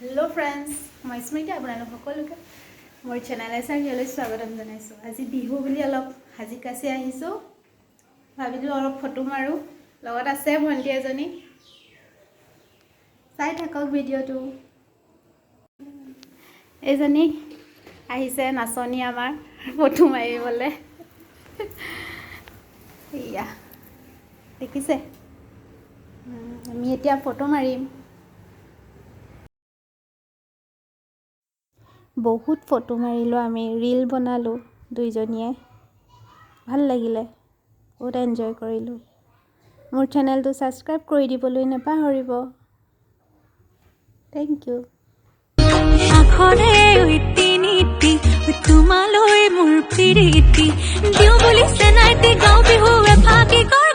Hello friends मैं स्मृति आपनालोक सकलोके मोर channel एसारियाলৈ स्वागतम जनाइছো। আজি বিহু বুলি অলপ হাজি কাছে আহিছো, ভাবিলো অলপ ফটো মাৰো। লগত আছে ভন্টি এজনী, চাই থাকক ভিডিওটো। এজনী আহিছে নাচনী আমাৰ ফটো মাৰিবলে। ইয়া দেখিছে, আমি এতিয়া ফটো মাৰিম। बहुत फोटो मारिलो, आमी रील बनालो दुईजनिए, ভাল লাগিলে, बहुत एन्जॉय करिलो। मोर चैनल तो सब्सक्राइब करि दिबोलै नेपाहरिब। Thank you. आखरे उइति नीति तुमालै मोर प्रीति दिउ बुली सेनाइति गाँव बिहु फाकी कर